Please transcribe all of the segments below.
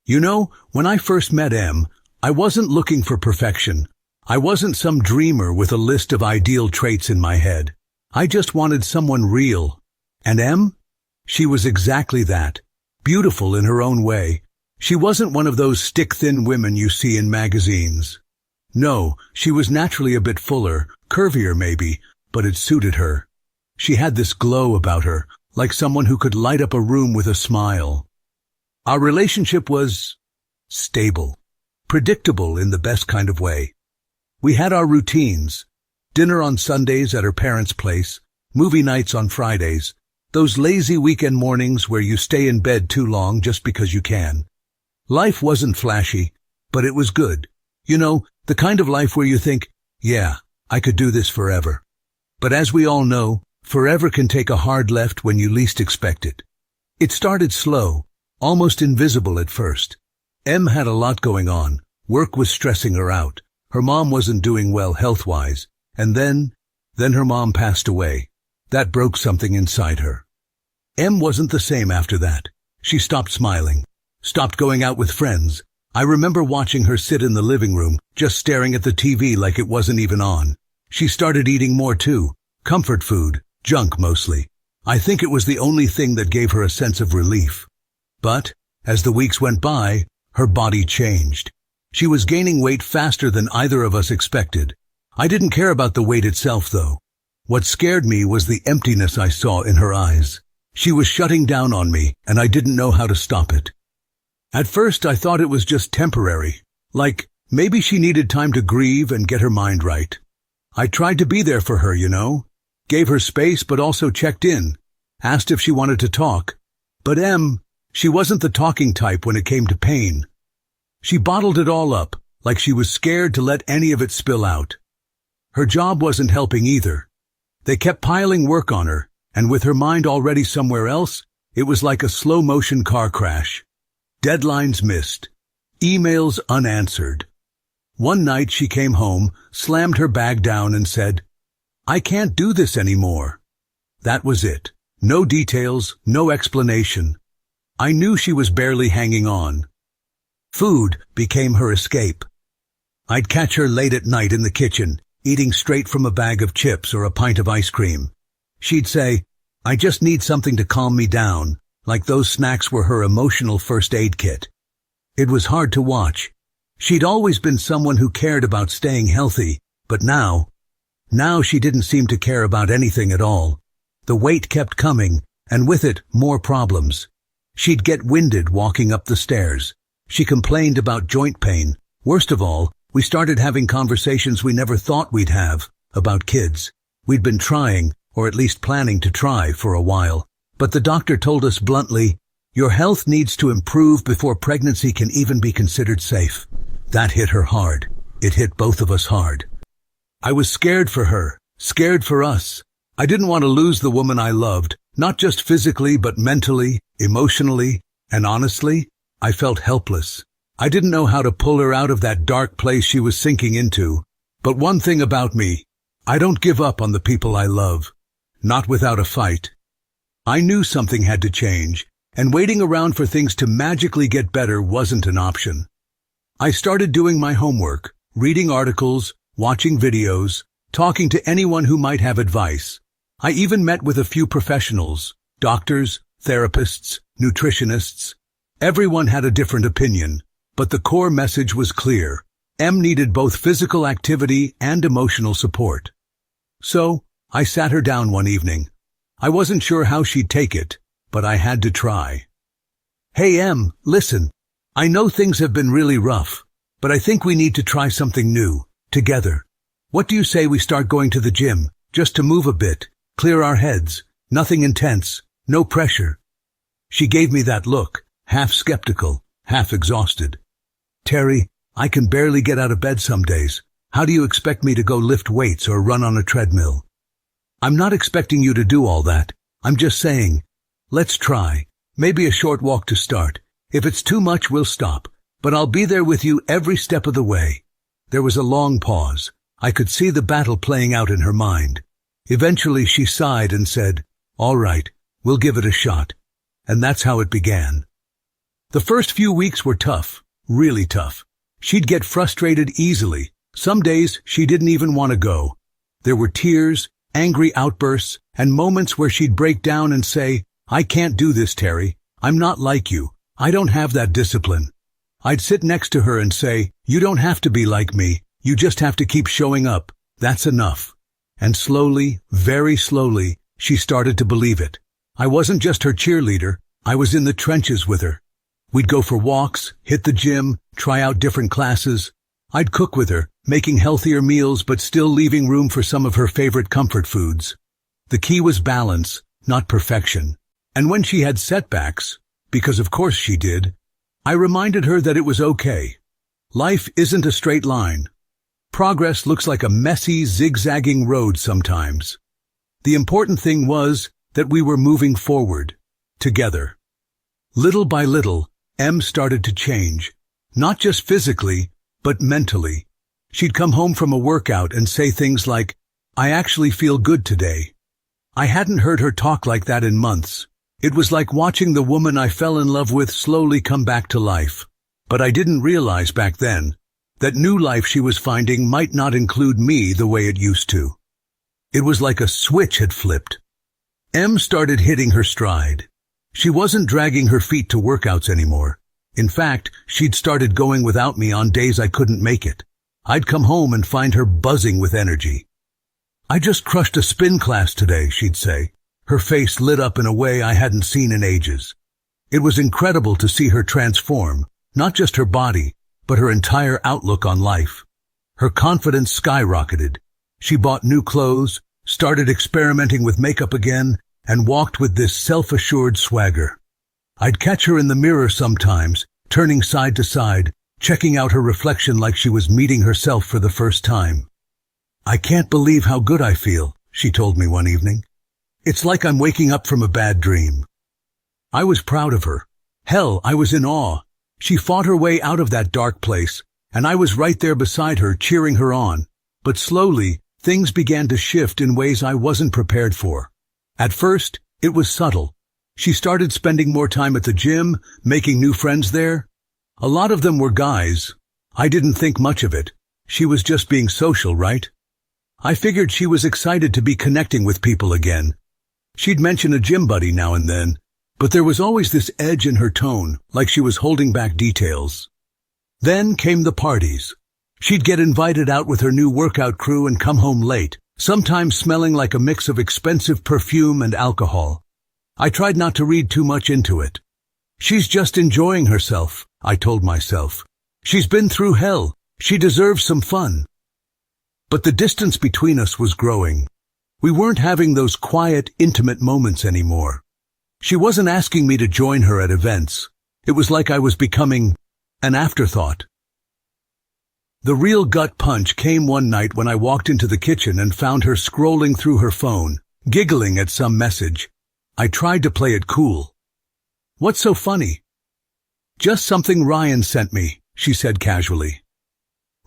You know, when I first met Em, I wasn't looking for perfection. I wasn't some dreamer with a list of ideal traits in my head. I just wanted someone real. And Em? She was exactly that. Beautiful in her own way. She wasn't one of those stick-thin women you see in magazines. No, she was naturally a bit fuller, curvier maybe, but it suited her. She had this glow about her, like someone who could light up a room with a smile. Our relationship was stable, predictable in the best kind of way. We had our routines, dinner on Sundays at her parents' place, movie nights on Fridays, those lazy weekend mornings where you stay in bed too long just because you can. Life wasn't flashy, but it was good. You know, the kind of life where you think, yeah, I could do this forever. But as we all know, forever can take a hard left when you least expect it. It started slow, almost invisible at first. Em had a lot going on. Work was stressing her out. Her mom wasn't doing well health-wise. And then her mom passed away. That broke something inside her. Em wasn't the same after that. She stopped smiling, stopped going out with friends. I remember watching her sit in the living room, just staring at the TV like it wasn't even on. She started eating more too. Comfort food, junk mostly. I think it was the only thing that gave her a sense of relief. But, as the weeks went by, her body changed. She was gaining weight faster than either of us expected. I didn't care about the weight itself, though. What scared me was the emptiness I saw in her eyes. She was shutting down on me, and I didn't know how to stop it. At first, I thought it was just temporary, like maybe she needed time to grieve and get her mind right. I tried to be there for her, you know. Gave her space, but also checked in. Asked if she wanted to talk. But Em, she wasn't the talking type when it came to pain. She bottled it all up, like she was scared to let any of it spill out. Her job wasn't helping either. They kept piling work on her, and with her mind already somewhere else, it was like a slow-motion car crash. Deadlines missed. Emails unanswered. One night she came home, slammed her bag down and said, "I can't do this anymore." That was it. No details, no explanation. I knew she was barely hanging on. Food became her escape. I'd catch her late at night in the kitchen, eating straight from a bag of chips or a pint of ice cream. She'd say, "I just need something to calm me down," like those snacks were her emotional first aid kit. It was hard to watch. She'd always been someone who cared about staying healthy, but now she didn't seem to care about anything at all. The weight kept coming, and with it, more problems. She'd get winded walking up the stairs. She complained about joint pain. Worst of all, we started having conversations we never thought we'd have, about kids. We'd been trying, or at least planning to try, for a while. But the doctor told us bluntly, "Your health needs to improve before pregnancy can even be considered safe." That hit her hard. It hit both of us hard. I was scared for her, scared for us. I didn't want to lose the woman I loved, not just physically but mentally, emotionally, and honestly, I felt helpless. I didn't know how to pull her out of that dark place she was sinking into. But one thing about me, I don't give up on the people I love. Not without a fight. I knew something had to change, and waiting around for things to magically get better wasn't an option. I started doing my homework, reading articles, watching videos, talking to anyone who might have advice. I even met with a few professionals, doctors, therapists, nutritionists. Everyone had a different opinion, but the core message was clear. Em needed both physical activity and emotional support. So, I sat her down one evening. I wasn't sure how she'd take it, but I had to try. "Hey Em, listen. I know things have been really rough, but I think we need to try something new, together. What do you say we start going to the gym, just to move a bit, clear our heads, nothing intense, no pressure?" She gave me that look, half skeptical, half exhausted. "Terry, I can barely get out of bed some days. How do you expect me to go lift weights or run on a treadmill?" "I'm not expecting you to do all that. I'm just saying, let's try. Maybe a short walk to start. If it's too much, we'll stop. But I'll be there with you every step of the way." There was a long pause. I could see the battle playing out in her mind. Eventually she sighed and said, "All right, we'll give it a shot." And that's how it began. The first few weeks were tough, really tough. She'd get frustrated easily. Some days she didn't even want to go. There were tears, angry outbursts, and moments where she'd break down and say, "I can't do this, Terry. I'm not like you. I don't have that discipline." I'd sit next to her and say, "You don't have to be like me. You just have to keep showing up. That's enough." And slowly, very slowly, she started to believe it. I wasn't just her cheerleader. I was in the trenches with her. We'd go for walks, hit the gym, try out different classes. I'd cook with her, making healthier meals but still leaving room for some of her favorite comfort foods. The key was balance, not perfection. And when she had setbacks, because of course she did, I reminded her that it was okay. Life isn't a straight line. Progress looks like a messy, zigzagging road sometimes. The important thing was that we were moving forward, together. Little by little, Em started to change, not just physically, but mentally. She'd come home from a workout and say things like, "I actually feel good today." I hadn't heard her talk like that in months. It was like watching the woman I fell in love with slowly come back to life. But I didn't realize back then that new life she was finding might not include me the way it used to. It was like a switch had flipped. Em started hitting her stride. She wasn't dragging her feet to workouts anymore. In fact, she'd started going without me on days I couldn't make it. I'd come home and find her buzzing with energy. "I just crushed a spin class today," she'd say. Her face lit up in a way I hadn't seen in ages. It was incredible to see her transform, not just her body, but her entire outlook on life. Her confidence skyrocketed. She bought new clothes, started experimenting with makeup again, and walked with this self-assured swagger. I'd catch her in the mirror sometimes, turning side to side, checking out her reflection like she was meeting herself for the first time. "I can't believe how good I feel," she told me one evening. "It's like I'm waking up from a bad dream." I was proud of her. Hell, I was in awe. She fought her way out of that dark place, and I was right there beside her, cheering her on. But slowly, things began to shift in ways I wasn't prepared for. At first, it was subtle. She started spending more time at the gym, making new friends there. A lot of them were guys. I didn't think much of it. She was just being social, right? I figured she was excited to be connecting with people again. She'd mention a gym buddy now and then, but there was always this edge in her tone, like she was holding back details. Then came the parties. She'd get invited out with her new workout crew and come home late, sometimes smelling like a mix of expensive perfume and alcohol. I tried not to read too much into it. "She's just enjoying herself," I told myself. "She's been through hell. She deserves some fun." But the distance between us was growing. We weren't having those quiet, intimate moments anymore. She wasn't asking me to join her at events. It was like I was becoming an afterthought. The real gut punch came one night when I walked into the kitchen and found her scrolling through her phone, giggling at some message. I tried to play it cool. "What's so funny?" "Just something Ryan sent me," she said casually.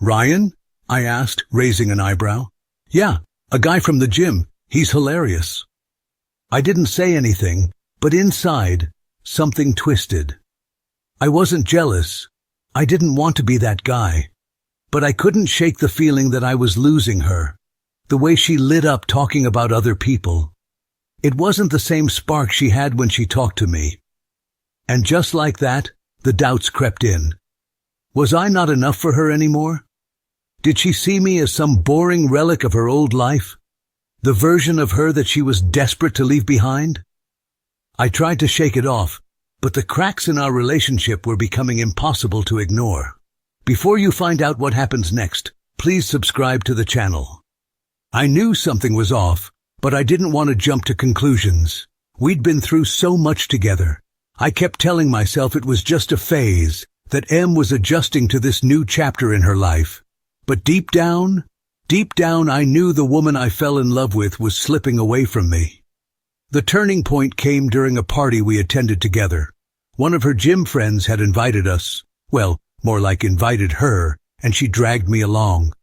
"Ryan?" I asked, raising an eyebrow. "Yeah, a guy from the gym. He's hilarious." I didn't say anything, but inside, something twisted. I wasn't jealous. I didn't want to be that guy. But I couldn't shake the feeling that I was losing her. The way she lit up talking about other people. It wasn't the same spark she had when she talked to me. And just like that, the doubts crept in. Was I not enough for her anymore? Did she see me as some boring relic of her old life? The version of her that she was desperate to leave behind? I tried to shake it off, but the cracks in our relationship were becoming impossible to ignore. Before you find out what happens next, please subscribe to the channel. I knew something was off, but I didn't want to jump to conclusions. We'd been through so much together. I kept telling myself it was just a phase, that Em was adjusting to this new chapter in her life. But deep down, I knew the woman I fell in love with was slipping away from me. The turning point came during a party we attended together. One of her gym friends had invited us, well, more like invited her, and she dragged me along.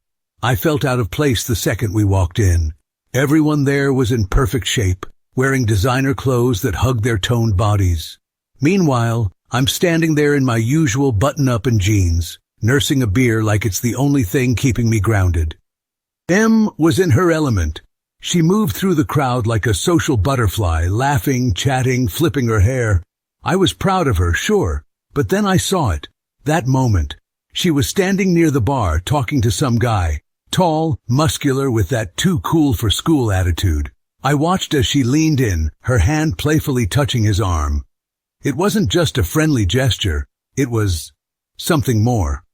I felt out of place the second we walked in. Everyone there was in perfect shape, wearing designer clothes that hugged their toned bodies. Meanwhile, I'm standing there in my usual button-up and jeans, nursing a beer like it's the only thing keeping me grounded. Em was in her element. She moved through the crowd like a social butterfly, laughing, chatting, flipping her hair. I was proud of her, sure, but then I saw it. That moment. She was standing near the bar talking to some guy, tall, muscular, with that too cool for school attitude. I watched as she leaned in, her hand playfully touching his arm. It wasn't just a friendly gesture, it was something more.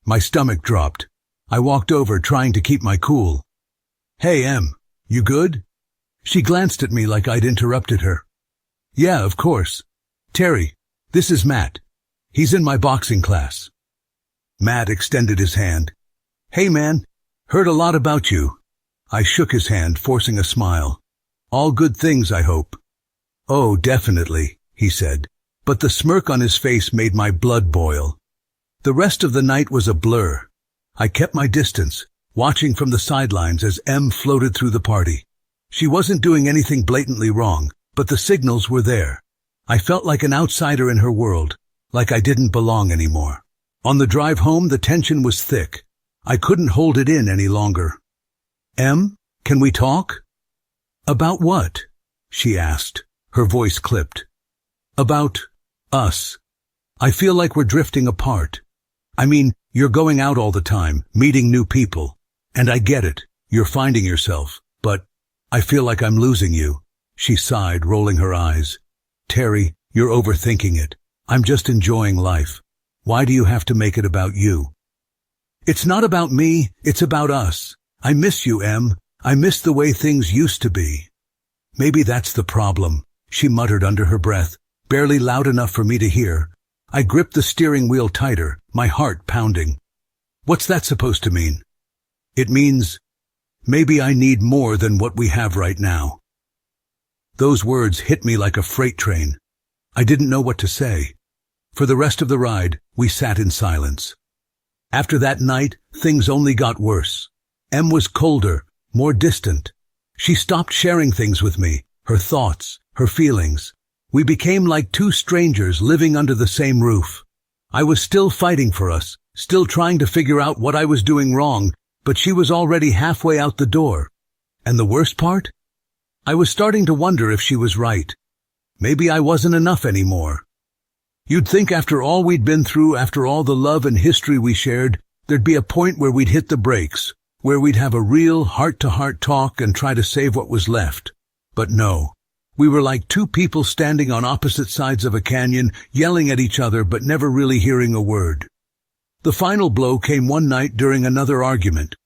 My stomach dropped. I walked over, trying to keep my cool. "Hey, Em, you good?" She glanced at me like I'd interrupted her. "Yeah, of course. Terry, this is Matt. He's in my boxing class." Matt extended his hand. "Hey, man, heard a lot about you." I shook his hand, forcing a smile. "All good things, I hope." "Oh, definitely," he said, but the smirk on his face made my blood boil. The rest of the night was a blur. I kept my distance, watching from the sidelines as Em floated through the party. She wasn't doing anything blatantly wrong, but the signals were there. I felt like an outsider in her world, like I didn't belong anymore. On the drive home, the tension was thick. I couldn't hold it in any longer. "Em, can we talk?" "About what?" she asked, her voice clipped. "About us. I feel like we're drifting apart. I mean, you're going out all the time, meeting new people. And I get it, you're finding yourself. But I feel like I'm losing you." She sighed, rolling her eyes. "Terry, you're overthinking it. I'm just enjoying life. Why do you have to make it about you?" "It's not about me, it's about us. I miss you, Em. I miss the way things used to be." "Maybe that's the problem," she muttered under her breath, barely loud enough for me to hear. I gripped the steering wheel tighter, my heart pounding. "What's that supposed to mean?" "It means, maybe I need more than what we have right now." Those words hit me like a freight train. I didn't know what to say. For the rest of the ride, we sat in silence. After that night, things only got worse. Em was colder, more distant. She stopped sharing things with me, her thoughts, her feelings. We became like two strangers living under the same roof. I was still fighting for us, still trying to figure out what I was doing wrong, but she was already halfway out the door. And the worst part? I was starting to wonder if she was right. Maybe I wasn't enough anymore. You'd think after all we'd been through, after all the love and history we shared, there'd be a point where we'd hit the brakes, where we'd have a real heart-to-heart talk and try to save what was left. But no. We were like two people standing on opposite sides of a canyon, yelling at each other but never really hearing a word. The final blow came one night during another argument.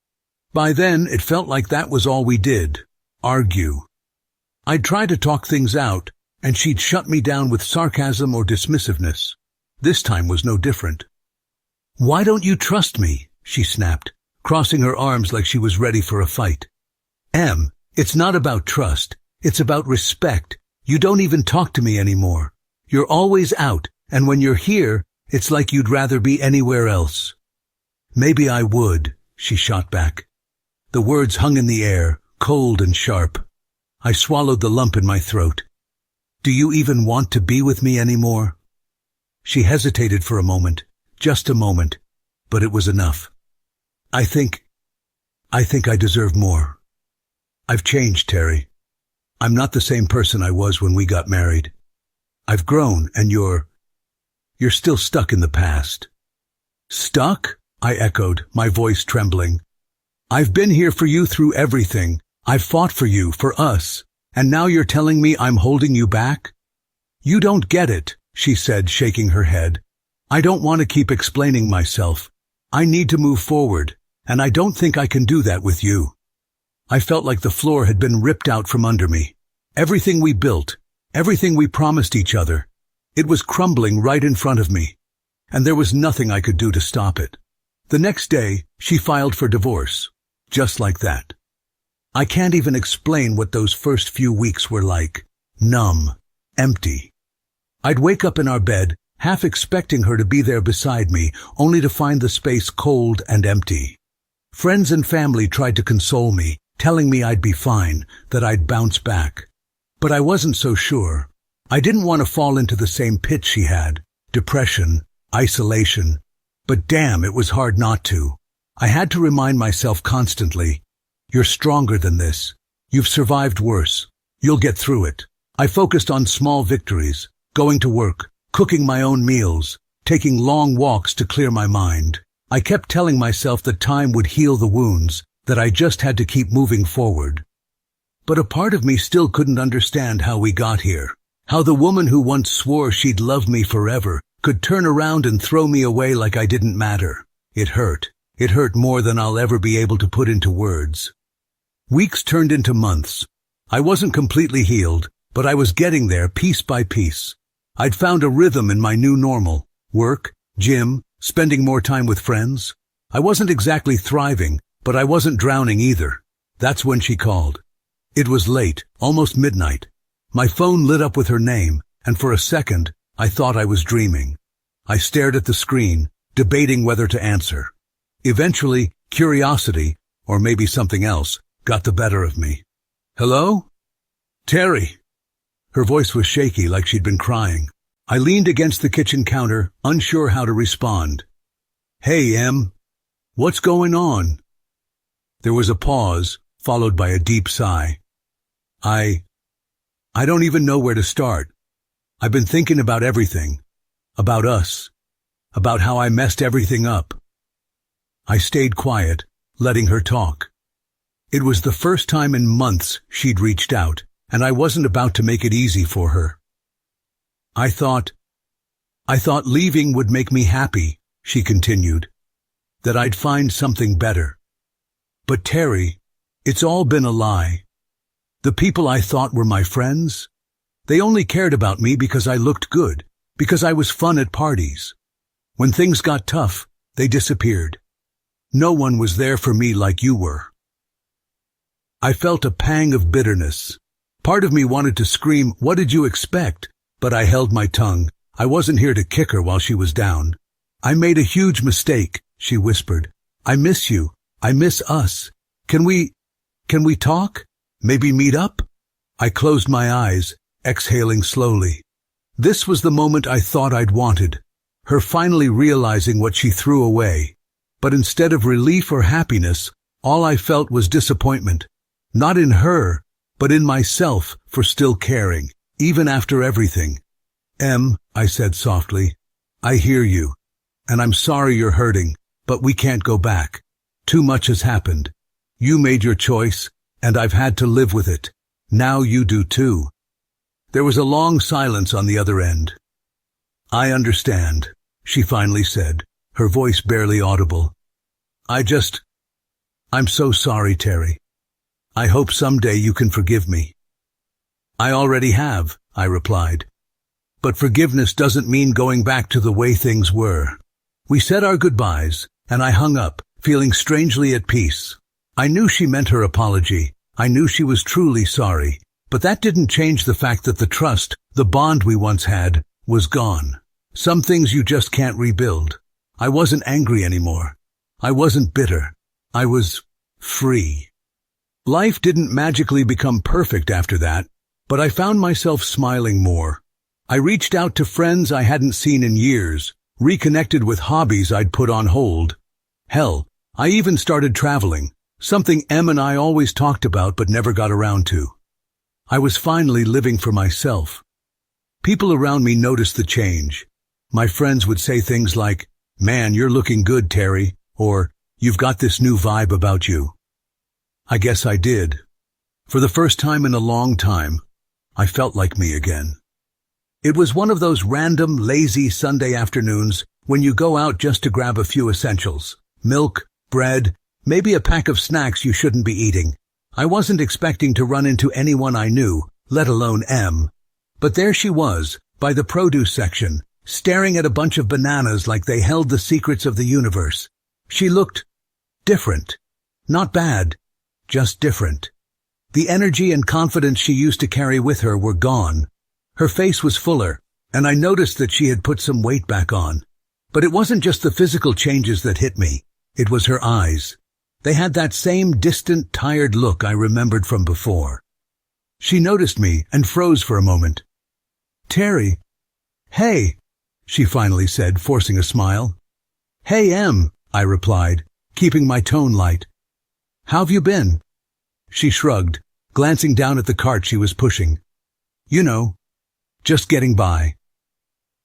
By then, it felt like that was all we did. Argue. I'd try to talk things out, and she'd shut me down with sarcasm or dismissiveness. This time was no different. "Why don't you trust me?" she snapped, crossing her arms like she was ready for a fight. "Em, it's not about trust. It's about respect. You don't even talk to me anymore. You're always out, and when you're here, it's like you'd rather be anywhere else." "Maybe I would," she shot back. The words hung in the air, cold and sharp. I swallowed the lump in my throat. "Do you even want to be with me anymore?" She hesitated for a moment, just a moment, but it was enough. I think I deserve more. I've changed, Terry. I'm not the same person I was when we got married. I've grown, and you're still stuck in the past." "Stuck?" I echoed, my voice trembling. "I've been here for you through everything. I've fought for you, for us, and now you're telling me I'm holding you back?" "You don't get it," she said, shaking her head. "I don't want to keep explaining myself. I need to move forward, and I don't think I can do that with you." I felt like the floor had been ripped out from under me. Everything we built, everything we promised each other, it was crumbling right in front of me, and there was nothing I could do to stop it. The next day, she filed for divorce, just like that. I can't even explain what those first few weeks were like. Numb, empty. I'd wake up in our bed, half expecting her to be there beside me, only to find the space cold and empty. Friends and family tried to console me, telling me I'd be fine, that I'd bounce back. But I wasn't so sure. I didn't want to fall into the same pit she had, depression, isolation. But damn, it was hard not to. I had to remind myself constantly, you're stronger than this. You've survived worse. You'll get through it. I focused on small victories, going to work, cooking my own meals, taking long walks to clear my mind. I kept telling myself that time would heal the wounds, that I just had to keep moving forward. But a part of me still couldn't understand how we got here. How the woman who once swore she'd love me forever could turn around and throw me away like I didn't matter. It hurt. It hurt more than I'll ever be able to put into words. Weeks turned into months. I wasn't completely healed, but I was getting there piece by piece. I'd found a rhythm in my new normal. Work, gym, spending more time with friends. I wasn't exactly thriving, but I wasn't drowning either. That's when she called. It was late, almost midnight. My phone lit up with her name, and for a second, I thought I was dreaming. I stared at the screen, debating whether to answer. Eventually, curiosity, or maybe something else, got the better of me. Hello? Terry. Her voice was shaky like she'd been crying. I leaned against the kitchen counter, unsure how to respond. Hey, Em. What's going on? There was a pause, followed by a deep sigh. I don't even know where to start. I've been thinking about everything. About us. About how I messed everything up. I stayed quiet, letting her talk. It was the first time in months she'd reached out, and I wasn't about to make it easy for her. I thought leaving would make me happy, she continued. That I'd find something better. But Terry, it's all been a lie. The people I thought were my friends, they only cared about me because I looked good, because I was fun at parties. When things got tough, they disappeared. No one was there for me like you were. I felt a pang of bitterness. Part of me wanted to scream, "What did you expect?" But I held my tongue. I wasn't here to kick her while she was down. I made a huge mistake, she whispered. I miss you. I miss us. Can we talk? Maybe meet up? I closed my eyes, exhaling slowly. This was the moment I thought I'd wanted, her finally realizing what she threw away. But instead of relief or happiness, all I felt was disappointment. Not in her, but in myself for still caring, even after everything. Em, I said softly, I hear you, and I'm sorry you're hurting, but we can't go back. Too much has happened. You made your choice, and I've had to live with it. Now you do too. There was a long silence on the other end. I understand, she finally said, her voice barely audible. I'm so sorry, Terry. I hope someday you can forgive me. I already have, I replied. But forgiveness doesn't mean going back to the way things were. We said our goodbyes, and I hung up, feeling strangely at peace. I knew she meant her apology. I knew she was truly sorry. But that didn't change the fact that the trust, the bond we once had, was gone. Some things you just can't rebuild. I wasn't angry anymore. I wasn't bitter. I was free. Life didn't magically become perfect after that, but I found myself smiling more. I reached out to friends I hadn't seen in years, reconnected with hobbies I'd put on hold. Hell, I even started traveling, something Em and I always talked about but never got around to. I was finally living for myself. People around me noticed the change. My friends would say things like, "Man, you're looking good, Terry," or "You've got this new vibe about you." I guess I did. For the first time in a long time, I felt like me again. It was one of those random, lazy Sunday afternoons when you go out just to grab a few essentials. Milk, bread, maybe a pack of snacks you shouldn't be eating. I wasn't expecting to run into anyone I knew, let alone Em. But there she was, by the produce section, staring at a bunch of bananas like they held the secrets of the universe. She looked different. Not bad, just different. The energy and confidence she used to carry with her were gone. Her face was fuller, and I noticed that she had put some weight back on. But it wasn't just the physical changes that hit me. It was her eyes. They had that same distant, tired look I remembered from before. She noticed me and froze for a moment. "Terry." "Hey." she finally said, forcing a smile. Hey, Em, I replied, keeping my tone light. How've you been? She shrugged, glancing down at the cart she was pushing. You know, just getting by.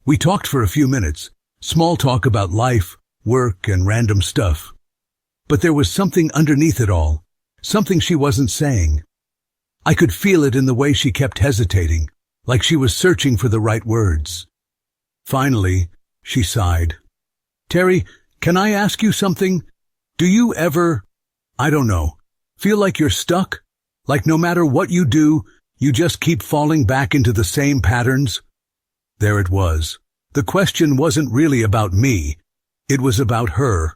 We talked for a few minutes, small talk about life, work, and random stuff. But there was something underneath it all, something she wasn't saying. I could feel it in the way she kept hesitating, like she was searching for the right words. Finally, she sighed. Terry, can I ask you something? Do you ever, I don't know, feel like you're stuck? Like no matter what you do, you just keep falling back into the same patterns? There it was. The question wasn't really about me. It was about her.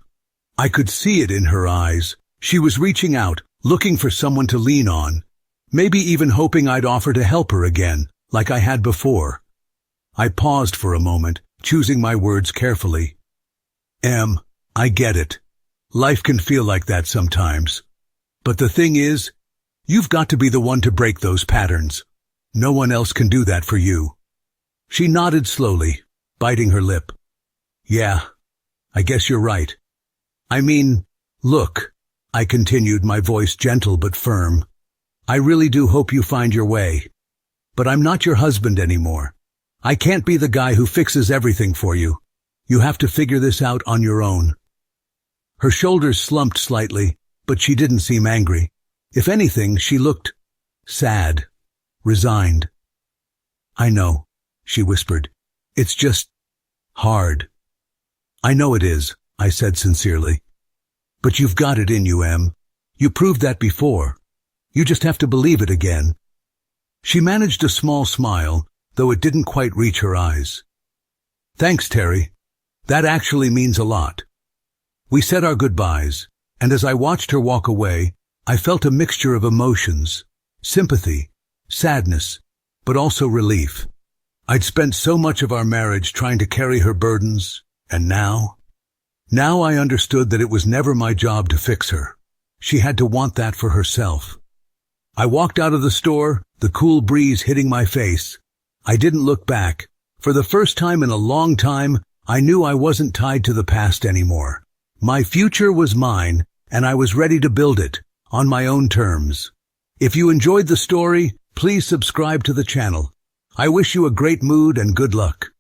I could see it in her eyes. She was reaching out, looking for someone to lean on, maybe even hoping I'd offer to help her again, like I had before. I paused for a moment, choosing my words carefully. Em, I get it. Life can feel like that sometimes. But the thing is, you've got to be the one to break those patterns. No one else can do that for you. She nodded slowly, biting her lip. Yeah, I guess you're right. I mean, look, I continued, my voice gentle but firm. I really do hope you find your way. But I'm not your husband anymore. I can't be the guy who fixes everything for you. You have to figure this out on your own. Her shoulders slumped slightly, but she didn't seem angry. If anything, she looked sad, resigned. I know, she whispered. It's just hard. I know it is, I said sincerely. But you've got it in you, Em. You proved that before. You just have to believe it again. She managed a small smile, though it didn't quite reach her eyes. Thanks, Terry. That actually means a lot. We said our goodbyes, and as I watched her walk away, I felt a mixture of emotions, sympathy, sadness, but also relief. I'd spent so much of our marriage trying to carry her burdens, and now I understood that it was never my job to fix her. She had to want that for herself. I walked out of the store, the cool breeze hitting my face. I didn't look back. For the first time in a long time, I knew I wasn't tied to the past anymore. My future was mine, and I was ready to build it, on my own terms. If you enjoyed the story, please subscribe to the channel. I wish you a great mood and good luck.